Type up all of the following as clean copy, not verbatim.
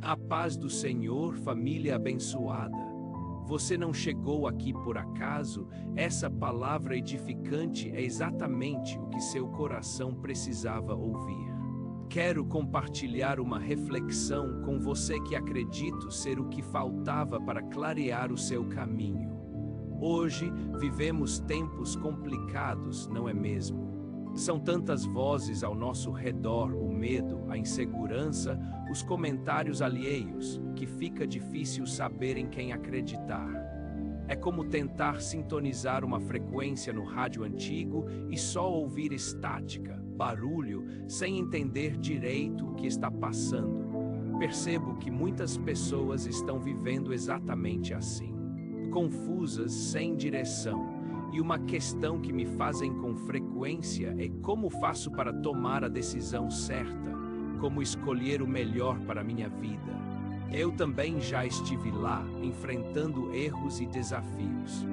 A paz do Senhor, família abençoada. Você não chegou aqui por acaso, essa palavra edificante é exatamente o que seu coração precisava ouvir. Quero compartilhar uma reflexão com você que acredito ser o que faltava para clarear o seu caminho. Hoje vivemos tempos complicados, não é mesmo? São tantas vozes ao nosso redor, o medo, a insegurança, os comentários alheios, que fica difícil saber em quem acreditar. É como tentar sintonizar uma frequência no rádio antigo e só ouvir estática, barulho, sem entender direito o que está passando. Percebo que muitas pessoas estão vivendo exatamente assim, confusas, sem direção. E uma questão que me fazem com frequência é como faço para tomar a decisão certa, como escolher o melhor para a minha vida. Eu também já estive lá, enfrentando erros e desafios.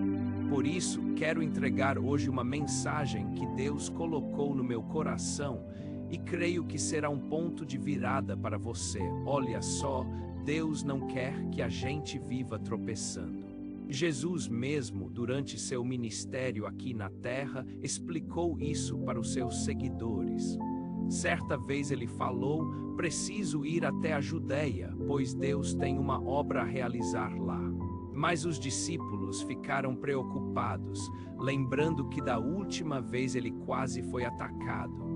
Por isso, quero entregar hoje uma mensagem que Deus colocou no meu coração e creio que será um ponto de virada para você. Olha só, Deus não quer que a gente viva tropeçando. Jesus mesmo, durante seu ministério aqui na terra, explicou isso para os seus seguidores. Certa vez ele falou: preciso ir até a Judeia, pois Deus tem uma obra a realizar lá. Mas os discípulos ficaram preocupados, lembrando que da última vez ele quase foi atacado.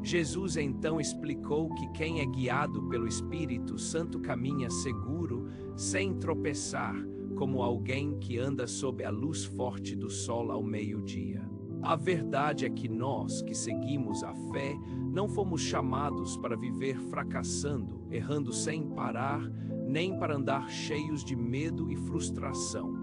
Jesus então explicou que quem é guiado pelo Espírito Santo caminha seguro, sem tropeçar, como alguém que anda sob a luz forte do sol ao meio-dia. A verdade é que nós, que seguimos a fé, não fomos chamados para viver fracassando, errando sem parar, nem para andar cheios de medo e frustração.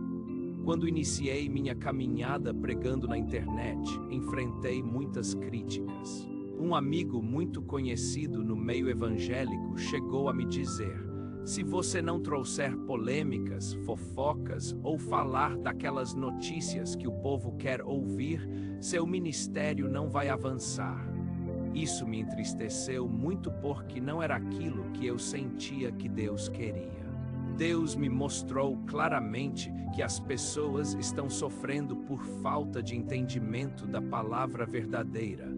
Quando iniciei minha caminhada pregando na internet, enfrentei muitas críticas. Um amigo muito conhecido no meio evangélico chegou a me dizer: se você não trouxer polêmicas, fofocas ou falar daquelas notícias que o povo quer ouvir, seu ministério não vai avançar. Isso me entristeceu muito porque não era aquilo que eu sentia que Deus queria. Deus me mostrou claramente que as pessoas estão sofrendo por falta de entendimento da palavra verdadeira,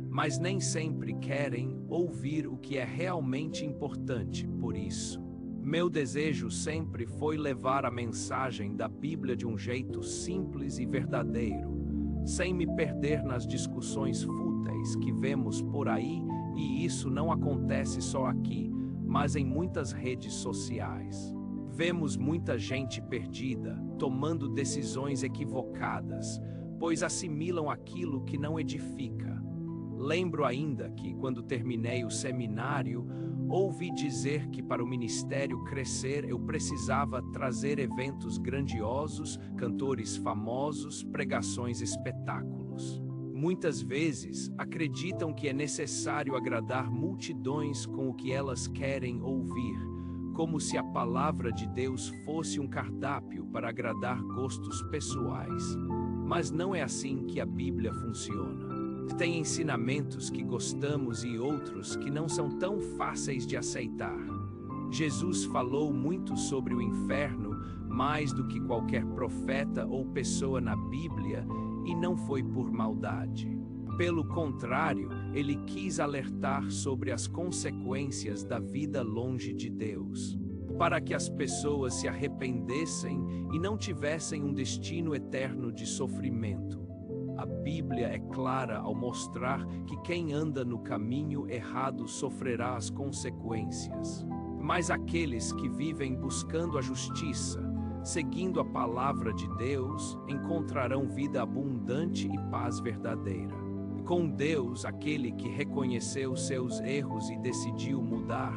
mas nem sempre querem ouvir o que é realmente importante. Por isso, meu desejo sempre foi levar a mensagem da Bíblia de um jeito simples e verdadeiro, sem me perder nas discussões fúteis que vemos por aí, e isso não acontece só aqui, mas em muitas redes sociais. Vemos muita gente perdida, tomando decisões equivocadas, pois assimilam aquilo que não edifica. Lembro ainda que, quando terminei o seminário, ouvi dizer que para o ministério crescer eu precisava trazer eventos grandiosos, cantores famosos, pregações, espetáculos. Muitas vezes acreditam que é necessário agradar multidões com o que elas querem ouvir, como se a palavra de Deus fosse um cardápio para agradar gostos pessoais. Mas não é assim que a Bíblia funciona. Tem ensinamentos que gostamos e outros que não são tão fáceis de aceitar. Jesus falou muito sobre o inferno, mais do que qualquer profeta ou pessoa na Bíblia, e não foi por maldade. Pelo contrário, ele quis alertar sobre as consequências da vida longe de Deus, para que as pessoas se arrependessem e não tivessem um destino eterno de sofrimento. A Bíblia é clara ao mostrar que quem anda no caminho errado sofrerá as consequências. Mas aqueles que vivem buscando a justiça, seguindo a palavra de Deus, encontrarão vida abundante e paz verdadeira. Com Deus, aquele que reconheceu seus erros e decidiu mudar,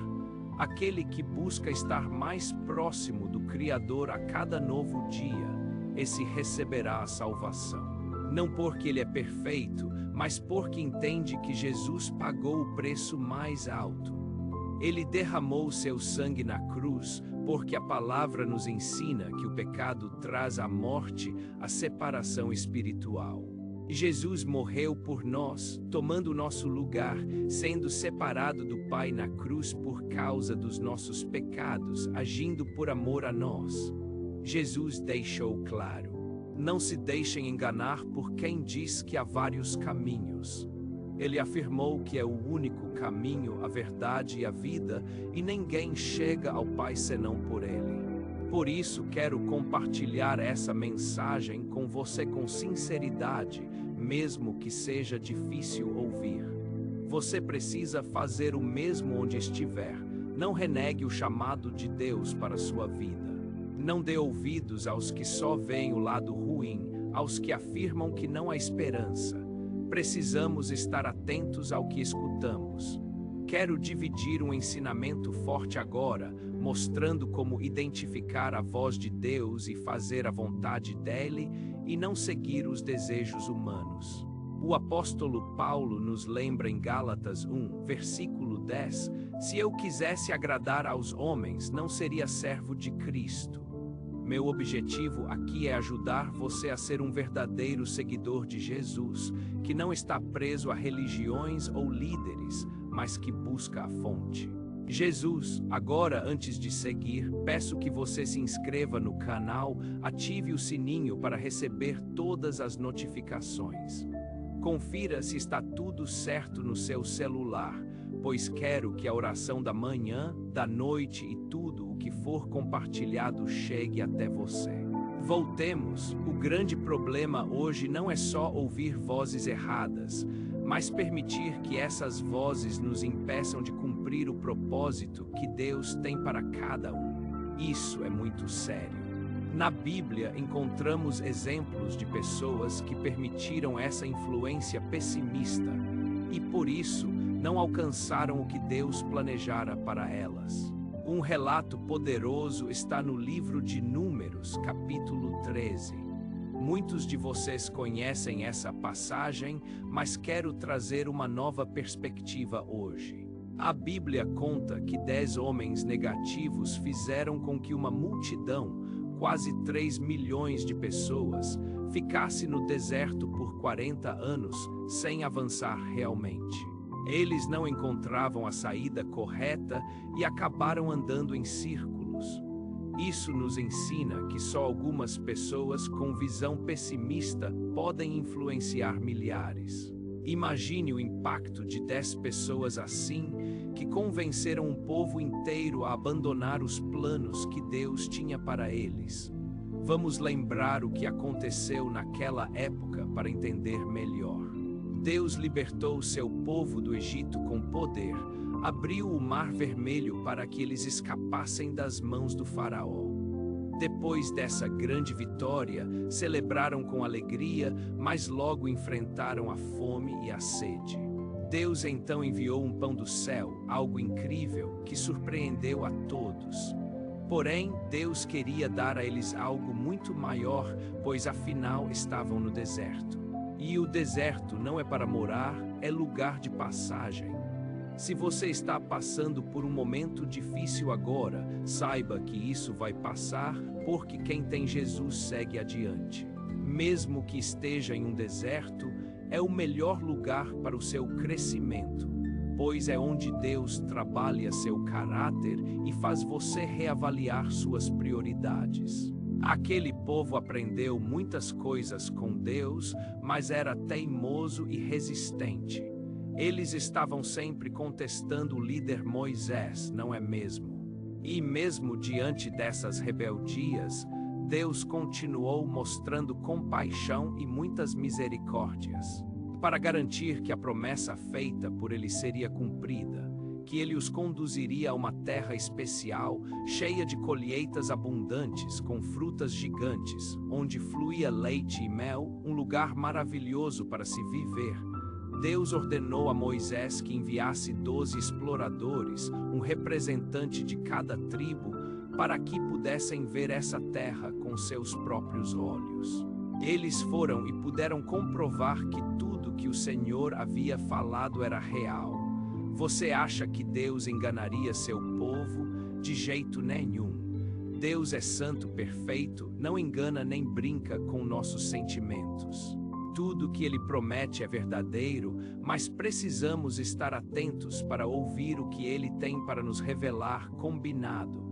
aquele que busca estar mais próximo do Criador a cada novo dia, esse receberá a salvação. Não porque ele é perfeito, mas porque entende que Jesus pagou o preço mais alto. Ele derramou seu sangue na cruz, porque a palavra nos ensina que o pecado traz à morte a separação espiritual. Jesus morreu por nós, tomando o nosso lugar, sendo separado do Pai na cruz por causa dos nossos pecados, agindo por amor a nós. Jesus deixou claro: não se deixem enganar por quem diz que há vários caminhos. Ele afirmou que é o único caminho, a verdade e a vida, e ninguém chega ao Pai senão por Ele. Por isso quero compartilhar essa mensagem com você com sinceridade, mesmo que seja difícil ouvir. Você precisa fazer o mesmo onde estiver. Não renegue o chamado de Deus para a sua vida. Não dê ouvidos aos que só veem o lado ruim, aos que afirmam que não há esperança. Precisamos estar atentos ao que escutamos. Quero dividir um ensinamento forte agora, mostrando como identificar a voz de Deus e fazer a vontade dele e não seguir os desejos humanos. O apóstolo Paulo nos lembra em Gálatas 1, versículo 10, se eu quisesse agradar aos homens, não seria servo de Cristo. Meu objetivo aqui é ajudar você a ser um verdadeiro seguidor de Jesus, que não está preso a religiões ou líderes, mas que busca a fonte. Jesus. Agora, antes de seguir, peço que você se inscreva no canal, ative o sininho para receber todas as notificações. Confira se está tudo certo no seu celular, pois quero que a oração da manhã, da noite e tudo o que for compartilhado chegue até você. Voltemos. O grande problema hoje não é só ouvir vozes erradas, mas permitir que essas vozes nos impeçam de cumprir o propósito que Deus tem para cada um. Isso é muito sério. Na Bíblia encontramos exemplos de pessoas que permitiram essa influência pessimista e, por isso, não alcançaram o que Deus planejara para elas. Um relato poderoso está no livro de Números, capítulo 13. Muitos de vocês conhecem essa passagem, mas quero trazer uma nova perspectiva hoje. A Bíblia conta que 10 homens negativos fizeram com que uma multidão, quase 3 milhões de pessoas, ficasse no deserto por 40 anos sem avançar realmente. Eles não encontravam a saída correta e acabaram andando em círculos. Isso nos ensina que só algumas pessoas com visão pessimista podem influenciar milhares. Imagine o impacto de 10 pessoas assim, que convenceram um povo inteiro a abandonar os planos que Deus tinha para eles. Vamos lembrar o que aconteceu naquela época para entender melhor. Deus libertou seu povo do Egito com poder, abriu o Mar Vermelho para que eles escapassem das mãos do faraó. Depois dessa grande vitória, celebraram com alegria, mas logo enfrentaram a fome e a sede. Deus então enviou um pão do céu, algo incrível, que surpreendeu a todos. Porém, Deus queria dar a eles algo muito maior, pois afinal estavam no deserto. E o deserto não é para morar, é lugar de passagem. Se você está passando por um momento difícil agora, saiba que isso vai passar, porque quem tem Jesus segue adiante. Mesmo que esteja em um deserto, é o melhor lugar para o seu crescimento, pois é onde Deus trabalha seu caráter e faz você reavaliar suas prioridades. Aquele povo aprendeu muitas coisas com Deus, mas era teimoso e resistente. Eles estavam sempre contestando o líder Moisés, não é mesmo? E mesmo diante dessas rebeldias, Deus continuou mostrando compaixão e muitas misericórdias, para garantir que a promessa feita por ele seria cumprida, que ele os conduziria a uma terra especial, cheia de colheitas abundantes, com frutas gigantes, onde fluía leite e mel, um lugar maravilhoso para se viver. Deus ordenou a Moisés que enviasse 12 exploradores, um representante de cada tribo, para que pudessem ver essa terra com seus próprios olhos. Eles foram e puderam comprovar que tudo que o Senhor havia falado era real. Você acha que Deus enganaria seu povo? De jeito nenhum. Deus é santo, perfeito, não engana nem brinca com nossos sentimentos. Tudo que ele promete é verdadeiro, mas precisamos estar atentos para ouvir o que ele tem para nos revelar combinado.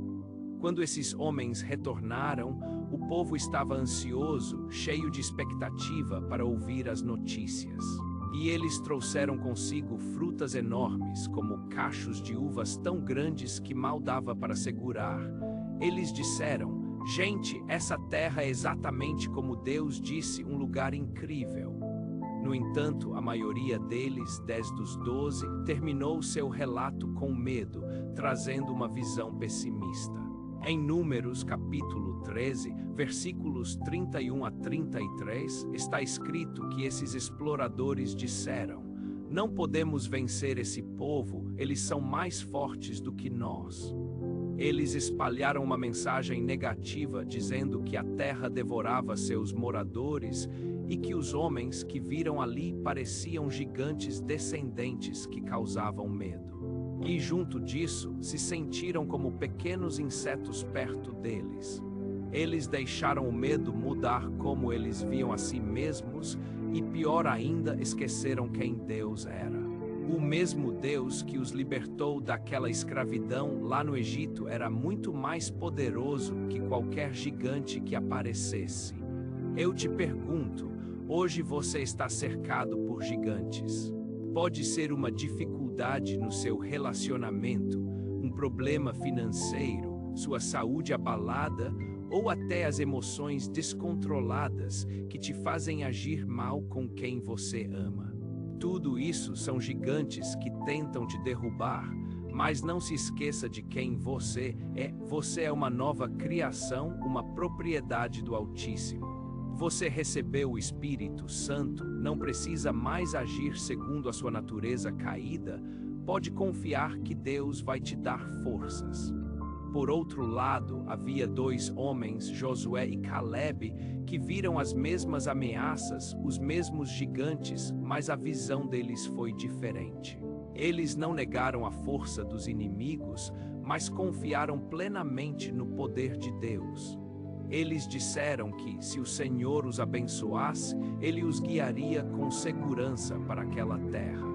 Quando esses homens retornaram, o povo estava ansioso, cheio de expectativa para ouvir as notícias. E eles trouxeram consigo frutas enormes, como cachos de uvas tão grandes que mal dava para segurar. Eles disseram: gente, essa terra é exatamente como Deus disse, um lugar incrível. No entanto, a maioria deles, 10 dos 12, terminou seu relato com medo, trazendo uma visão pessimista. Em Números, capítulo 13, versículos 31 a 33, está escrito que esses exploradores disseram: não podemos vencer esse povo, eles são mais fortes do que nós. Eles espalharam uma mensagem negativa dizendo que a terra devorava seus moradores e que os homens que viram ali pareciam gigantes descendentes que causavam medo. E junto disso, se sentiram como pequenos insetos perto deles. Eles deixaram o medo mudar como eles viam a si mesmos e, pior ainda, esqueceram quem Deus era. O mesmo Deus que os libertou daquela escravidão lá no Egito era muito mais poderoso que qualquer gigante que aparecesse. Eu te pergunto, hoje você está cercado por gigantes. Pode ser uma dificuldade no seu relacionamento, um problema financeiro, sua saúde abalada ou até as emoções descontroladas que te fazem agir mal com quem você ama. Tudo isso são gigantes que tentam te derrubar, mas não se esqueça de quem você é. Você é uma nova criação, uma propriedade do Altíssimo. Você recebeu o Espírito Santo, não precisa mais agir segundo a sua natureza caída, pode confiar que Deus vai te dar forças. Por outro lado, havia 2 homens, Josué e Caleb, que viram as mesmas ameaças, os mesmos gigantes, mas a visão deles foi diferente. Eles não negaram a força dos inimigos, mas confiaram plenamente no poder de Deus. Eles disseram que, se o Senhor os abençoasse, Ele os guiaria com segurança para aquela terra.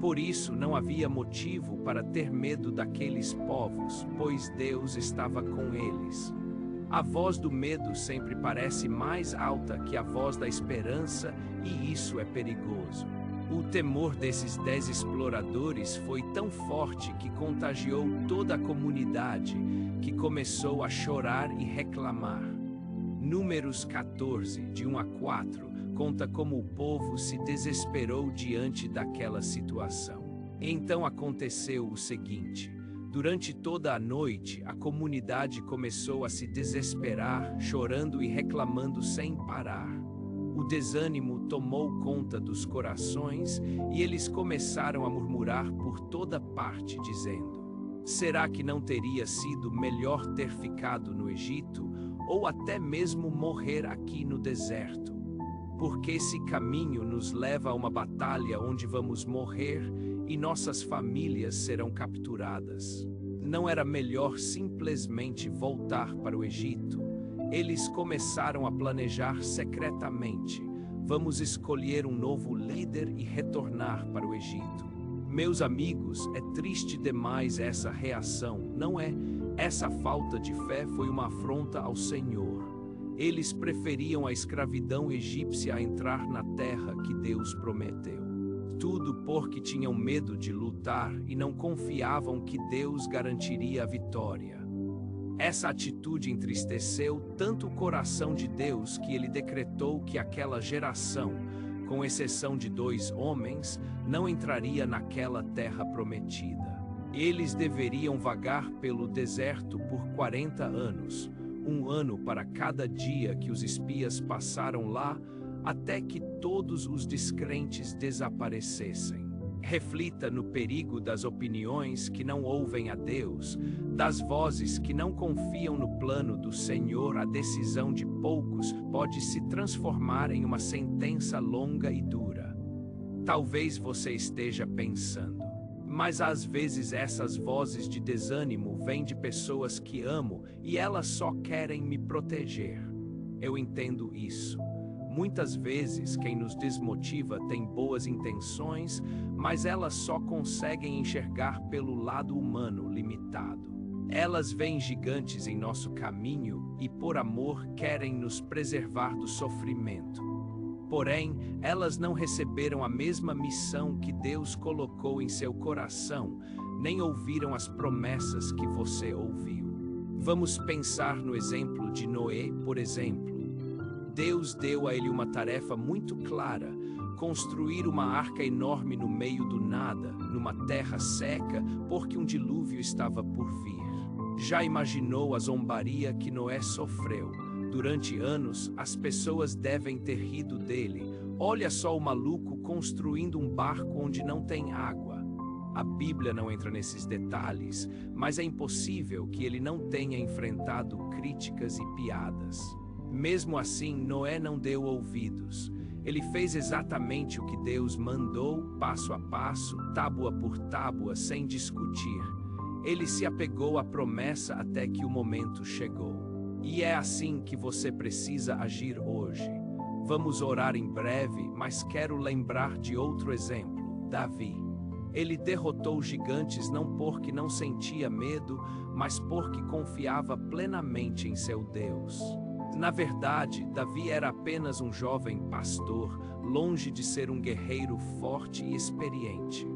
Por isso, não havia motivo para ter medo daqueles povos, pois Deus estava com eles. A voz do medo sempre parece mais alta que a voz da esperança, e isso é perigoso. O temor desses 10 exploradores foi tão forte que contagiou toda a comunidade, que começou a chorar e reclamar. Números 14, de 1 a 4, conta como o povo se desesperou diante daquela situação. Então aconteceu o seguinte: durante toda a noite, a comunidade começou a se desesperar, chorando e reclamando sem parar. O desânimo tomou conta dos corações e eles começaram a murmurar por toda parte, dizendo: será que não teria sido melhor ter ficado no Egito, ou até mesmo morrer aqui no deserto? Porque esse caminho nos leva a uma batalha onde vamos morrer e nossas famílias serão capturadas. Não era melhor simplesmente voltar para o Egito? Eles começaram a planejar secretamente: vamos escolher um novo líder e retornar para o Egito. Meus amigos, é triste demais essa reação, não é? Essa falta de fé foi uma afronta ao Senhor. Eles preferiam a escravidão egípcia a entrar na terra que Deus prometeu. Tudo porque tinham medo de lutar e não confiavam que Deus garantiria a vitória. Essa atitude entristeceu tanto o coração de Deus que ele decretou que aquela geração, com exceção de 2 homens, não entraria naquela terra prometida. Eles deveriam vagar pelo deserto por 40 anos, 1 ano para cada dia que os espias passaram lá, até que todos os descrentes desaparecessem. Reflita no perigo das opiniões que não ouvem a Deus, das vozes que não confiam no plano do Senhor. A decisão de poucos pode se transformar em uma sentença longa e dura. Talvez você esteja pensando: mas às vezes essas vozes de desânimo vêm de pessoas que amo e elas só querem me proteger. Eu entendo isso. Muitas vezes, quem nos desmotiva tem boas intenções, mas elas só conseguem enxergar pelo lado humano limitado. Elas veem gigantes em nosso caminho e, por amor, querem nos preservar do sofrimento. Porém, elas não receberam a mesma missão que Deus colocou em seu coração, nem ouviram as promessas que você ouviu. Vamos pensar no exemplo de Noé, por exemplo. Deus deu a ele uma tarefa muito clara: construir uma arca enorme no meio do nada, numa terra seca, porque um dilúvio estava por vir. Já imaginou a zombaria que Noé sofreu? Durante anos, as pessoas devem ter rido dele. Olha só o maluco construindo um barco onde não tem água. A Bíblia não entra nesses detalhes, mas é impossível que ele não tenha enfrentado críticas e piadas. Mesmo assim, Noé não deu ouvidos. Ele fez exatamente o que Deus mandou, passo a passo, tábua por tábua, sem discutir. Ele se apegou à promessa até que o momento chegou. E é assim que você precisa agir hoje. Vamos orar em breve, mas quero lembrar de outro exemplo: Davi. Ele derrotou gigantes não porque não sentia medo, mas porque confiava plenamente em seu Deus. Na verdade, Davi era apenas um jovem pastor, longe de ser um guerreiro forte e experiente.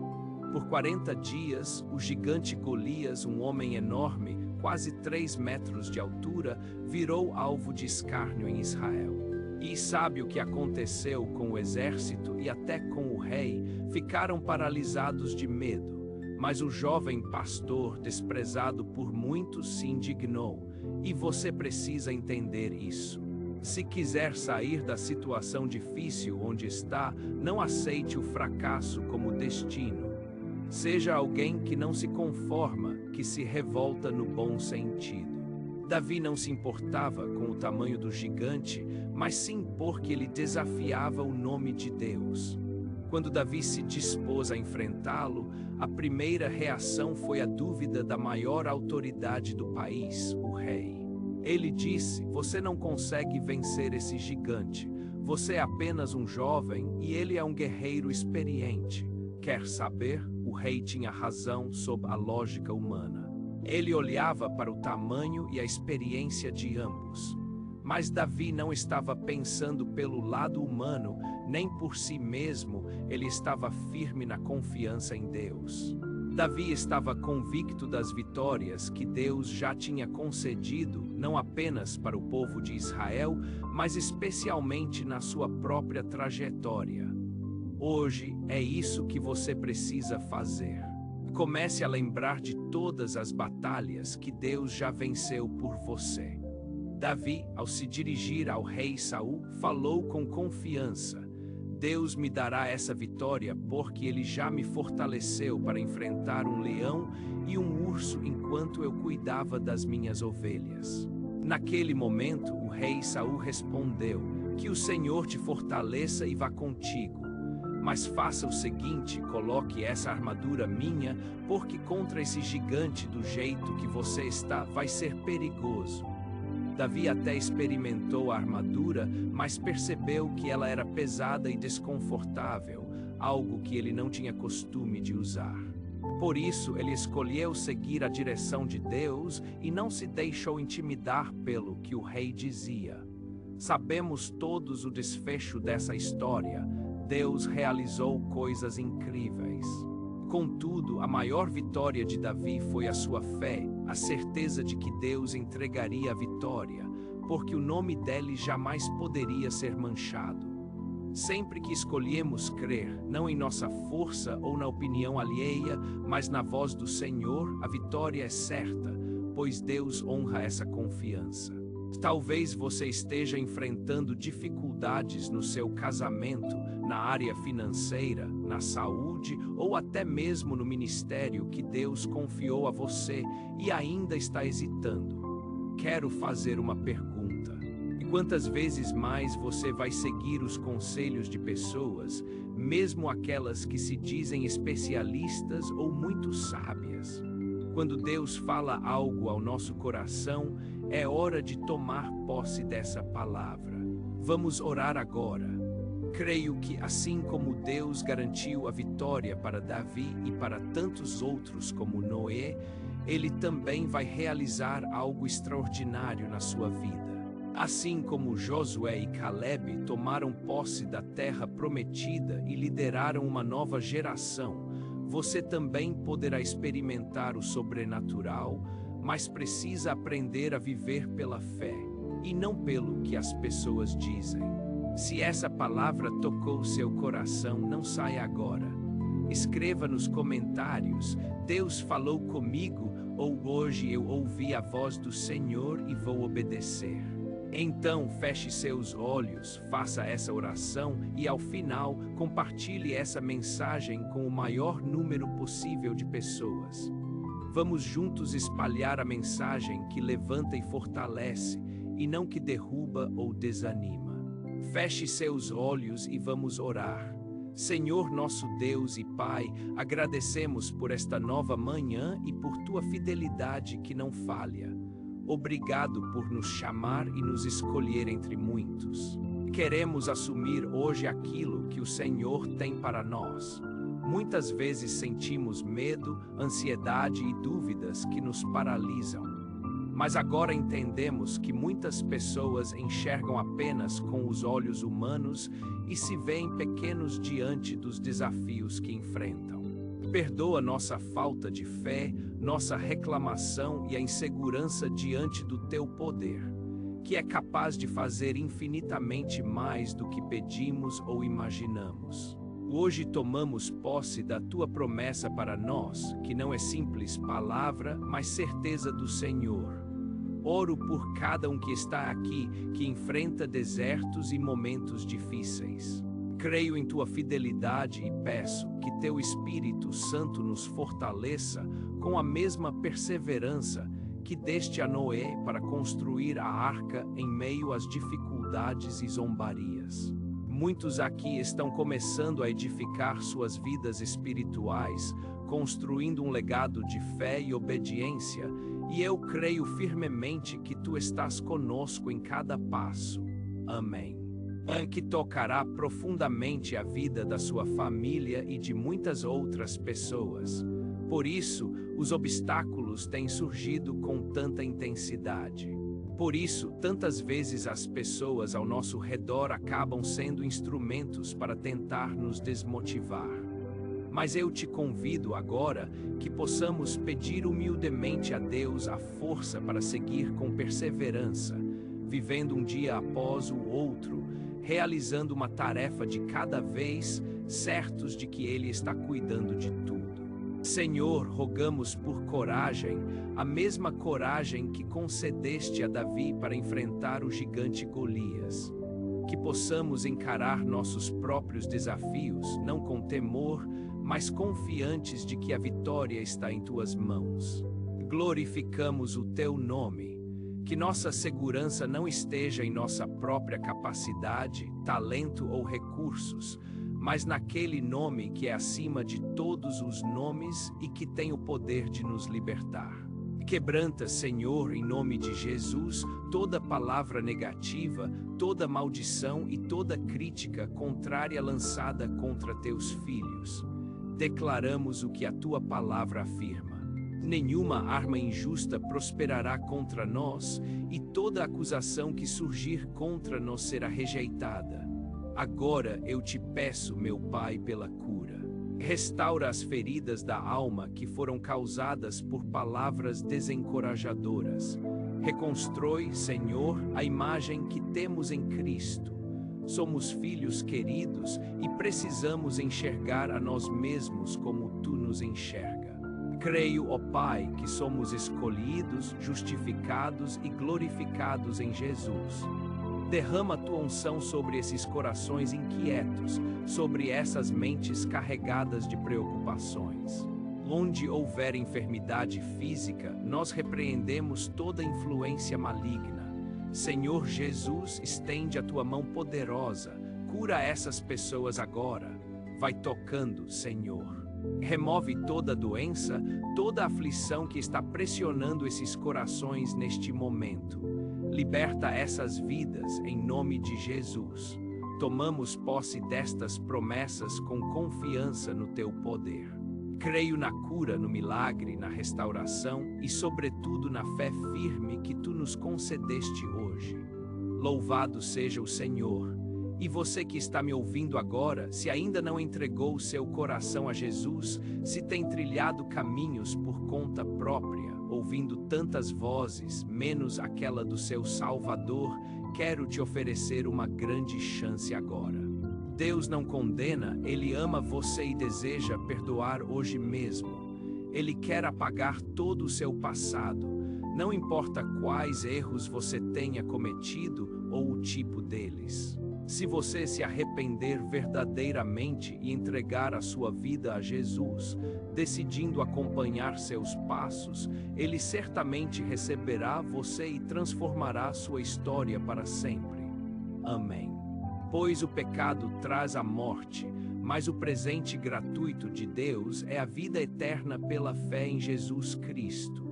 Por 40 dias, o gigante Golias, um homem enorme, quase 3 metros de altura, virou alvo de escárnio em Israel. E sabe o que aconteceu com o exército e até com o rei? Ficaram paralisados de medo. Mas o jovem pastor, desprezado por muitos, se indignou. E você precisa entender isso. Se quiser sair da situação difícil onde está, não aceite o fracasso como destino. Seja alguém que não se conforma, que se revolta no bom sentido. Davi não se importava com o tamanho do gigante, mas sim porque ele desafiava o nome de Deus. Quando Davi se dispôs a enfrentá-lo, a primeira reação foi a dúvida da maior autoridade do país, o rei. Ele disse: "Você não consegue vencer esse gigante. Você é apenas um jovem e ele é um guerreiro experiente." Quer saber? O rei tinha razão sob a lógica humana. Ele olhava para o tamanho e a experiência de ambos. Mas Davi não estava pensando pelo lado humano, nem por si mesmo. Ele estava firme na confiança em Deus. Davi estava convicto das vitórias que Deus já tinha concedido, não apenas para o povo de Israel, mas especialmente na sua própria trajetória. Hoje é isso que você precisa fazer. Comece a lembrar de todas as batalhas que Deus já venceu por você. Davi, ao se dirigir ao rei Saul, falou com confiança: "Deus me dará essa vitória porque ele já me fortaleceu para enfrentar um leão e um urso enquanto eu cuidava das minhas ovelhas." Naquele momento, o rei Saul respondeu: "Que o Senhor te fortaleça e vá contigo. Mas faça o seguinte: coloque essa armadura minha, porque contra esse gigante do jeito que você está, vai ser perigoso." Davi até experimentou a armadura, mas percebeu que ela era pesada e desconfortável, algo que ele não tinha costume de usar. Por isso, ele escolheu seguir a direção de Deus e não se deixou intimidar pelo que o rei dizia. Sabemos todos o desfecho dessa história. Deus realizou coisas incríveis. Contudo, a maior vitória de Davi foi a sua fé, a certeza de que Deus entregaria a vitória, porque o nome dele jamais poderia ser manchado. Sempre que escolhemos crer, não em nossa força ou na opinião alheia, mas na voz do Senhor, a vitória é certa, pois Deus honra essa confiança. Talvez você esteja enfrentando dificuldades no seu casamento, na área financeira, na saúde ou até mesmo no ministério que Deus confiou a você e ainda está hesitando. Quero fazer uma pergunta: e quantas vezes mais você vai seguir os conselhos de pessoas, mesmo aquelas que se dizem especialistas ou muito sábias? Quando Deus fala algo ao nosso coração, é hora de tomar posse dessa palavra. Vamos orar agora. Creio que, assim como Deus garantiu a vitória para Davi e para tantos outros como Noé, Ele também vai realizar algo extraordinário na sua vida. Assim como Josué e Caleb tomaram posse da terra prometida e lideraram uma nova geração, você também poderá experimentar o sobrenatural, mas precisa aprender a viver pela fé, e não pelo que as pessoas dizem. Se essa palavra tocou seu coração, não saia agora. Escreva nos comentários: Deus falou comigo, ou hoje eu ouvi a voz do Senhor e vou obedecer. Então feche seus olhos, faça essa oração e ao final compartilhe essa mensagem com o maior número possível de pessoas. Vamos juntos espalhar a mensagem que levanta e fortalece, e não que derruba ou desanima. Feche seus olhos e vamos orar. Senhor nosso Deus e Pai, agradecemos por esta nova manhã e por tua fidelidade que não falha. Obrigado por nos chamar e nos escolher entre muitos. Queremos assumir hoje aquilo que o Senhor tem para nós. Muitas vezes sentimos medo, ansiedade e dúvidas que nos paralisam. Mas agora entendemos que muitas pessoas enxergam apenas com os olhos humanos e se veem pequenos diante dos desafios que enfrentam. Perdoa nossa falta de fé, nossa reclamação e a insegurança diante do teu poder, que é capaz de fazer infinitamente mais do que pedimos ou imaginamos. Hoje tomamos posse da tua promessa para nós, que não é simples palavra, mas certeza do Senhor. Oro por cada um que está aqui, que enfrenta desertos e momentos difíceis. Creio em tua fidelidade e peço que teu Espírito Santo nos fortaleça com a mesma perseverança que deste a Noé para construir a arca em meio às dificuldades e zombarias. Muitos aqui estão começando a edificar suas vidas espirituais, construindo um legado de fé e obediência, e eu creio firmemente que tu estás conosco em cada passo. Amém. Que tocará profundamente a vida da sua família e de muitas outras pessoas. Por isso, os obstáculos têm surgido com tanta intensidade. Por isso, tantas vezes as pessoas ao nosso redor acabam sendo instrumentos para tentar nos desmotivar. Mas eu te convido agora que possamos pedir humildemente a Deus a força para seguir com perseverança, vivendo um dia após o outro, realizando uma tarefa de cada vez, certos de que Ele está cuidando de tudo. Senhor, rogamos por coragem, a mesma coragem que concedeste a Davi para enfrentar o gigante Golias. Que possamos encarar nossos próprios desafios, não com temor, mas confiantes de que a vitória está em tuas mãos. Glorificamos o teu nome. Que nossa segurança não esteja em nossa própria capacidade, talento ou recursos, mas naquele nome que é acima de todos os nomes e que tem o poder de nos libertar. Quebranta, Senhor, em nome de Jesus, toda palavra negativa, toda maldição e toda crítica contrária lançada contra teus filhos. Declaramos o que a tua palavra afirma. Nenhuma arma injusta prosperará contra nós, e toda acusação que surgir contra nós será rejeitada. Agora eu te peço, meu Pai, pela cura. Restaura as feridas da alma que foram causadas por palavras desencorajadoras. Reconstrói, Senhor, a imagem que temos em Cristo. Somos filhos queridos e precisamos enxergar a nós mesmos como tu nos enxergas. Creio, ó Pai, que somos escolhidos, justificados e glorificados em Jesus. Derrama a tua unção sobre esses corações inquietos, sobre essas mentes carregadas de preocupações. Onde houver enfermidade física, nós repreendemos toda influência maligna. Senhor Jesus, estende a tua mão poderosa, cura essas pessoas agora. Vai tocando, Senhor. Remove toda doença, toda aflição que está pressionando esses corações neste momento. Liberta essas vidas em nome de Jesus. Tomamos posse destas promessas com confiança no teu poder. Creio na cura, no milagre, na restauração e, sobretudo, na fé firme que tu nos concedeste hoje. Louvado seja o Senhor. E você que está me ouvindo agora, se ainda não entregou o seu coração a Jesus, se tem trilhado caminhos por conta própria, ouvindo tantas vozes, menos aquela do seu Salvador, quero te oferecer uma grande chance agora. Deus não condena, Ele ama você e deseja perdoar hoje mesmo. Ele quer apagar todo o seu passado, não importa quais erros você tenha cometido ou o tipo deles. Se você se arrepender verdadeiramente e entregar a sua vida a Jesus, decidindo acompanhar seus passos, Ele certamente receberá você e transformará sua história para sempre. Amém. Pois o pecado traz a morte, mas o presente gratuito de Deus é a vida eterna pela fé em Jesus Cristo.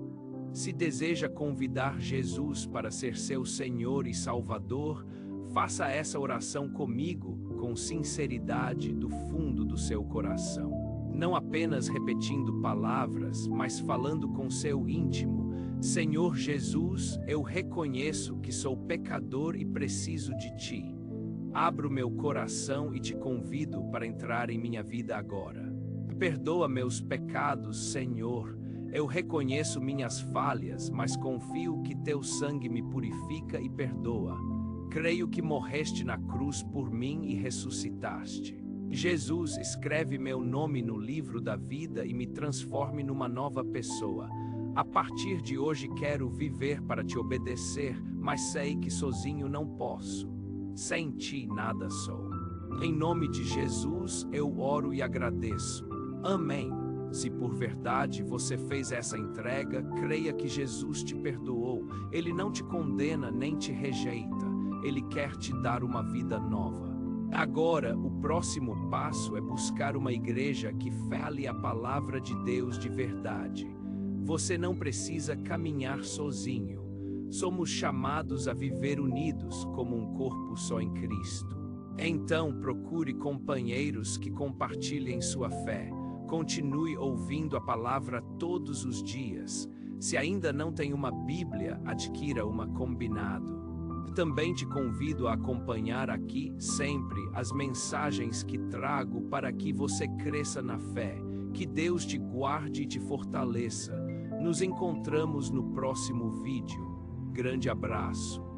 Se deseja convidar Jesus para ser seu Senhor e Salvador, faça essa oração comigo com sinceridade do fundo do seu coração. Não apenas repetindo palavras, mas falando com seu íntimo. Senhor Jesus, eu reconheço que sou pecador e preciso de Ti. Abro meu coração e te convido para entrar em minha vida agora. Perdoa meus pecados, Senhor. Eu reconheço minhas falhas, mas confio que Teu sangue me purifica e perdoa. Creio que morreste na cruz por mim e ressuscitaste. Jesus, escreve meu nome no livro da vida e me transforme numa nova pessoa. A partir de hoje quero viver para te obedecer, mas sei que sozinho não posso. Sem ti nada sou. Em nome de Jesus eu oro e agradeço. Amém. Se por verdade você fez essa entrega, creia que Jesus te perdoou. Ele não te condena nem te rejeita. Ele quer te dar uma vida nova. Agora, o próximo passo é buscar uma igreja que fale a palavra de Deus de verdade. Você não precisa caminhar sozinho. Somos chamados a viver unidos como um corpo só em Cristo. Então, procure companheiros que compartilhem sua fé. Continue ouvindo a palavra todos os dias. Se ainda não tem uma Bíblia, adquira uma combinado. Também te convido a acompanhar aqui sempre as mensagens que trago para que você cresça na fé. Que Deus te guarde e te fortaleça. Nos encontramos no próximo vídeo. Grande abraço.